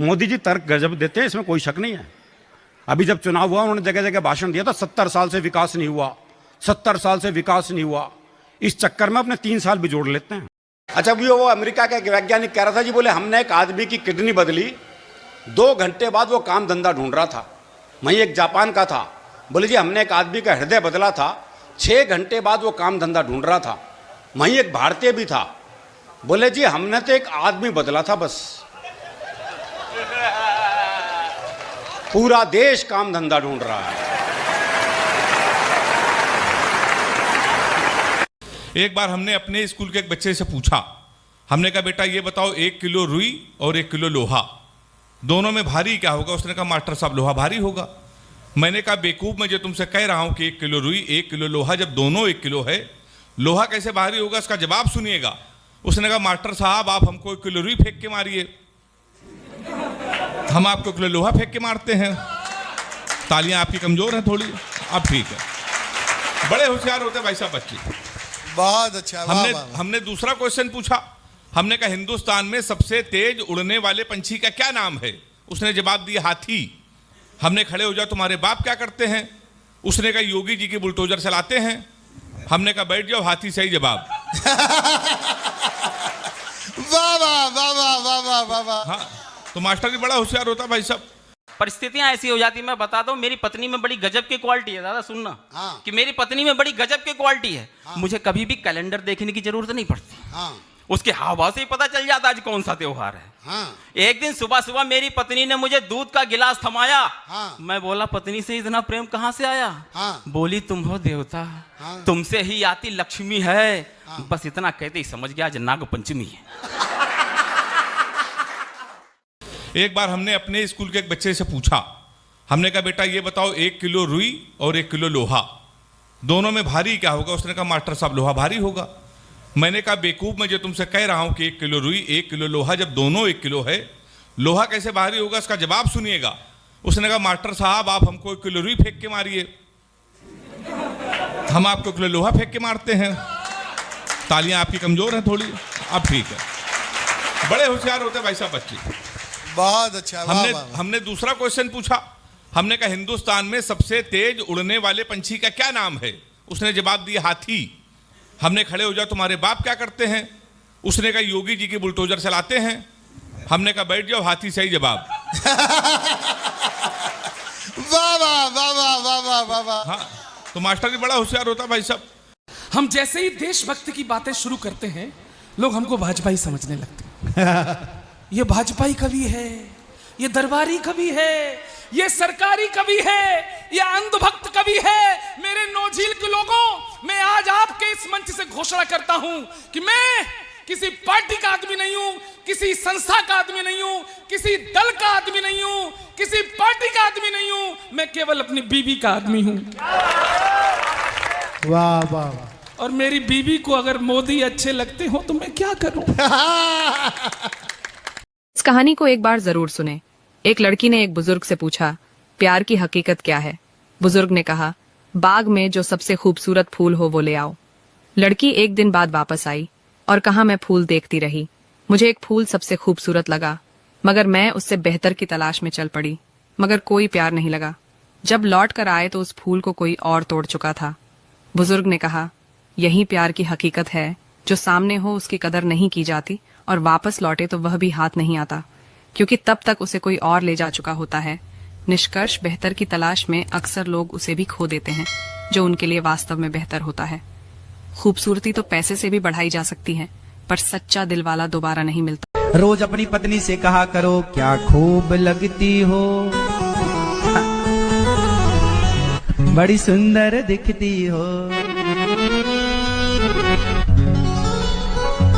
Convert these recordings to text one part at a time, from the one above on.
मोदी जी तर्क गजब देते हैं, इसमें कोई शक नहीं है। अभी जब चुनाव हुआ उन्होंने जगह जगह भाषण दिया था 70 साल से विकास नहीं हुआ, 70 साल से विकास नहीं हुआ। इस चक्कर में अपने 3 साल भी जोड़ लेते हैं। अच्छा, भी वो अमेरिका का एक वैज्ञानिक कह रहा था जी, बोले हमने एक आदमी की किडनी बदली, 2 घंटे बाद वो काम धंधा ढूंढ रहा था। वहीं एक जापान का था, बोले जी हमने एक आदमी का हृदय बदला था, 6 घंटे बाद वो काम धंधा ढूंढ रहा था। वहीं एक भारतीय भी था, बोले जी हमने तो एक आदमी बदला था बस, पूरा देश काम धंधा ढूंढ रहा है। एक बार हमने अपने स्कूल के एक बच्चे से पूछा, हमने कहा बेटा ये बताओ 1 किलो रुई और 1 किलो लोहा, दोनों में भारी क्या होगा? उसने कहा मास्टर साहब लोहा भारी होगा। मैंने कहा बेवकूफ, मैं जो तुमसे कह रहा हूं कि 1 किलो रुई 1 किलो लोहा, जब दोनों 1 किलो है, लोहा कैसे भारी होगा? इसका जवाब सुनिएगा। उसने कहा मास्टर साहब आप हमको 1 किलो रुई फेंक के मारिए, हम आपको 1 किलो लोहा फेंक के मारते हैं। तालियां आपकी कमजोर हैं थोड़ी, अब ठीक है। बड़े होशियार होते भाई साहब बच्चे, बहुत अच्छा। हमने दूसरा क्वेश्चन पूछा, हमने कहा हिंदुस्तान में सबसे तेज उड़ने वाले पंछी का क्या नाम है? उसने जवाब दिया हाथी। हमने खड़े हो जाओ तुम्हारे बाप क्या करते हैं? उसने कहा योगी जी की बुलडोजर चलाते हैं। हमने कहा बैठ जाओ, हाथी सही जवाब। वाह वाह वाह वाह वाह वाह वाह वाह। हाँ, तो मास्टर जी बड़ा होशियार होता भाई साहब। परिस्थितियां ऐसी हो जाती, मैं बता दूं, मेरी पत्नी में बड़ी गजब की क्वालिटी है, दादा सुनना। हाँ। कि मेरी पत्नी में बड़ी गजब की क्वालिटी है। हाँ। मुझे कभी भी कैलेंडर देखने की जरूरत नहीं पड़ती। हाँ। उसके हाव भाव से ही पता चल जाता आज कौन सा त्योहार है। हाँ। एक दिन सुबह सुबह मेरी पत्नी ने मुझे दूध का गिलास थमाया। हाँ। मैं बोला पत्नी से इतना प्रेम कहां से आया? हाँ। बोली तुम हो देवता। हाँ। तुमसे ही आती लक्ष्मी है। हाँ। बस इतना कहते ही समझ गया आज नाग पंचमी है। एक बार हमने अपने स्कूल के एक बच्चे से पूछा, हमने कहा बेटा ये बताओ 1 किलो रुई और 1 किलो लोहा, दोनों में भारी क्या होगा? उसने कहा मास्टर साहब लोहा भारी होगा। मैंने कहा बेवकूफ, मैं जो तुमसे कह रहा हूं कि 1 किलो रुई 1 किलो लोहा, जब दोनों 1 किलो है, लोहा कैसे भारी होगा? इसका जवाब सुनिएगा। उसने कहा मास्टर साहब आप हमको 1 किलो रुई फेंक के मारिए, हम आपको 1 किलो लोहा फेंक के मारते हैं। तालियां आपकी कमजोर हैं थोड़ी, अब ठीक है। बड़े होशियार होते भाई साहब बच्चे, बहुत अच्छा। हमने दूसरा क्वेश्चन पूछा, हमने कहा हिंदुस्तान में सबसे तेज उड़ने वाले पंछी का क्या नाम है? उसने जवाब दिया हाथी। हमने खड़े हो जाओ तुम्हारे बाप क्या करते हैं? उसने कहा योगी जी की बुलडोजर चलाते हैं। हमने कहा बैठ जाओ, हाथी सही जवाब। वाह वाह वाह वाह वाह वाह वाह वाह। हाँ, तो मास्टर जी बड़ा होशियार होता भाई साहब। हम जैसे ही देशभक्ति की बातें शुरू करते हैं, लोग हमको भाजपाई समझने लगते हैं। ये भाजपाई कवि है, ये दरबारी कवि है, ये सरकारी कवि है, ये अंधभक्त कवि है। मेरे नौझील के लोगों, मैं आज आपके इस मंच से घोषणा करता हूं कि मैं किसी पार्टी का आदमी नहीं हूं, किसी संस्था का आदमी नहीं हूं, किसी दल का आदमी नहीं हूं, किसी पार्टी का आदमी नहीं हूं। मैं केवल अपनी बीवी का आदमी हूं। वाह वाह। और मेरी बीवी को अगर मोदी अच्छे लगते हो तो मैं क्या करूं? इस कहानी को एक बार जरूर सुने। एक लड़की ने एक बुजुर्ग से पूछा, प्यार की हकीकत क्या है? बुजुर्ग ने कहा, बाग में जो सबसे खूबसूरत फूल हो वो ले आओ। लड़की एक दिन बाद वापस आई और कहा, मैं फूल देखती रही, मुझे एक फूल सबसे खूबसूरत लगा, मगर मैं उससे बेहतर की तलाश में चल पड़ी, मगर कोई प्यार नहीं लगा। जब लौट कर आए तो उस फूल को कोई और तोड़ चुका था। बुजुर्ग ने कहा, यही प्यार की हकीकत है, जो सामने हो उसकी कदर नहीं की जाती और वापस लौटे तो वह भी हाथ नहीं आता, क्योंकि तब तक उसे कोई और ले जा चुका होता है। निष्कर्ष, बेहतर की तलाश में अक्सर लोग उसे भी खो देते हैं जो उनके लिए वास्तव में बेहतर होता है। खूबसूरती तो पैसे से भी बढ़ाई जा सकती है, पर सच्चा दिल वाला दोबारा नहीं मिलता। रोज अपनी पत्नी से कहा करो, क्या खूब लगती हो, बड़ी सुंदर दिखती हो,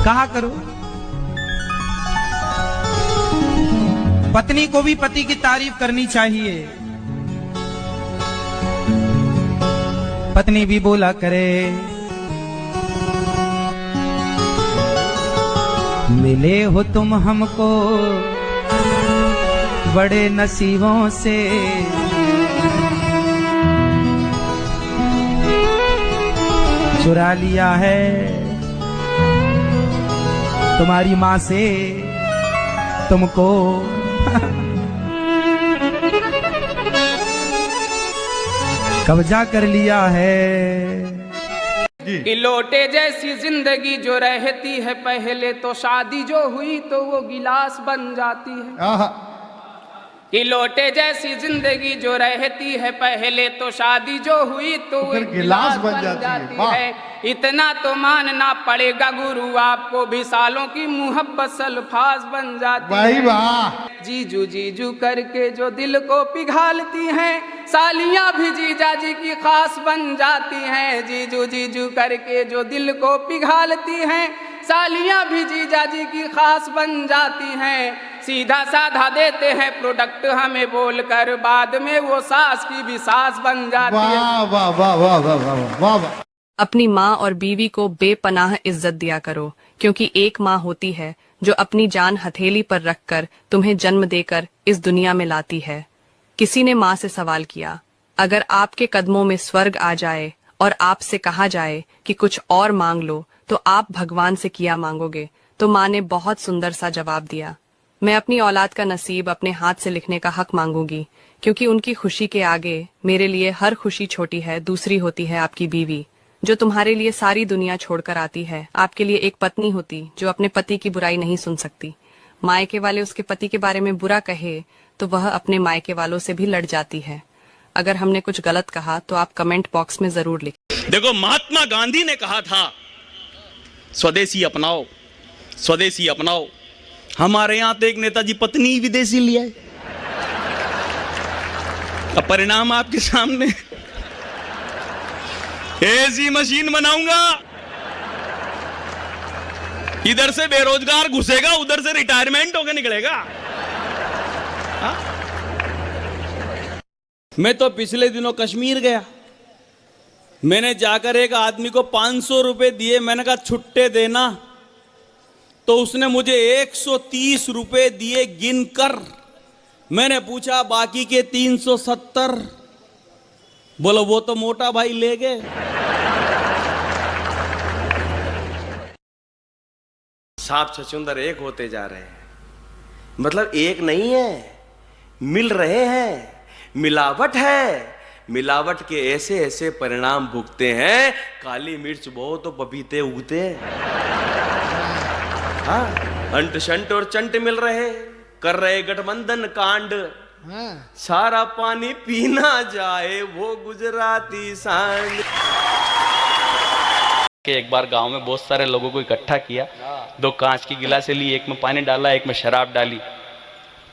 कहा करो। पत्नी को भी पति की तारीफ करनी चाहिए। पत्नी भी बोला करे, मिले हो तुम हमको बड़े नसीबों से, चुरा लिया है तुम्हारी माँ से तुमको कब्जा कर लिया है। कि लौटे जैसी जिंदगी जो रहती है पहले तो शादी जो हुई तो वो गिलास बन जाती है। कि लौटे जैसी जिंदगी जो रहती है पहले तो शादी जो हुई तो वो गिलास बन जाती है। इतना तो मानना पड़ेगा गुरु आपको भी सालों की मुहब्बत सल्फास बन जाती है। वाह जीजू जीजू करके जो दिल को पिघालती हैं, सालियां भी जीजा जी की खास बन जाती हैं। जीजू जीजू करके जो दिल को पिघालती हैं, सालियां भी जीजा जी की खास बन जाती हैं। सीधा साधा देते हैं प्रोडक्ट हमें बोलकर, बाद में वो सास की भी सास बन जाती है। वाह वाह वाह वाह वाह वाह वाह वाह। अपनी माँ और बीवी को बेपनाह इज्जत दिया करो, क्योंकि एक माँ होती है जो अपनी जान हथेली पर रखकर तुम्हें जन्म देकर इस दुनिया में लाती है। किसी ने माँ से सवाल किया, अगर आपके कदमों में स्वर्ग आ जाए और आपसे कहा जाए कि कुछ और मांग लो तो आप भगवान से क्या मांगोगे? तो माँ ने बहुत सुंदर सा जवाब दिया, मैं अपनी औलाद का नसीब अपने हाथ से लिखने का हक मांगूंगी, क्योंकि उनकी खुशी के आगे मेरे लिए हर खुशी छोटी है। दूसरी होती है आपकी बीवी, जो तुम्हारे लिए सारी दुनिया छोड़कर आती है। आपके लिए एक पत्नी होती जो अपने पति की बुराई नहीं सुन सकती। मायके वाले उसके पति के बारे में बुरा कहे तो वह अपने मायके वालों से भी लड़ जाती है। अगर हमने कुछ गलत कहा तो आप कमेंट बॉक्स में जरूर लिखें। देखो, महात्मा गांधी ने कहा था स्वदेशी अपनाओ, स्वदेशी अपनाओ। हमारे यहां तो एक नेताजी पत्नी विदेशी लिया है। अब परिणाम आपके सामने, ऐसी मशीन बनाऊंगा, इधर से बेरोजगार घुसेगा, उधर से रिटायरमेंट होकर निकलेगा। हा? मैं तो पिछले दिनों कश्मीर गया, मैंने जाकर एक आदमी को 500 रुपए दिए। मैंने कहा छुट्टे देना, तो उसने मुझे 130 रुपए दिए गिनकर। मैंने पूछा बाकी के 370? बोलो वो तो मोटा भाई ले गए। सांप छछूंदर एक होते जा रहे हैं, मतलब एक नहीं है, मिल रहे हैं, मिलावट है। मिलावट के ऐसे ऐसे परिणाम भुगते हैं, काली मिर्च बहु तो पपीते उगते हैं। हाँ, अंट शंट और चंट मिल रहे, कर रहे गठबंधन कांड। सारा पानी पीना जाए वो गुजराती सांड। एक बार गांव में बहुत सारे लोगों को इकट्ठा किया, 2 कांच की गिलासें ली, एक में पानी डाला, एक में शराब डाली।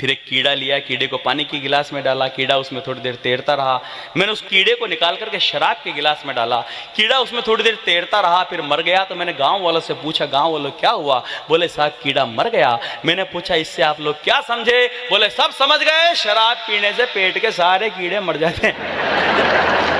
फिर एक कीड़ा लिया, कीड़े को पानी की गिलास में डाला, कीड़ा उसमें थोड़ी देर तैरता रहा। मैंने उस कीड़े को निकाल करके शराब के गिलास में डाला, कीड़ा उसमें थोड़ी देर तैरता रहा, फिर मर गया। तो मैंने गांव वालों से पूछा, गांव वालों क्या हुआ? बोले साहब कीड़ा मर गया। मैंने पूछा इससे आप लोग क्या समझे? बोले सब समझ गए, शराब पीने से पेट के सारे कीड़े मर जाते हैं।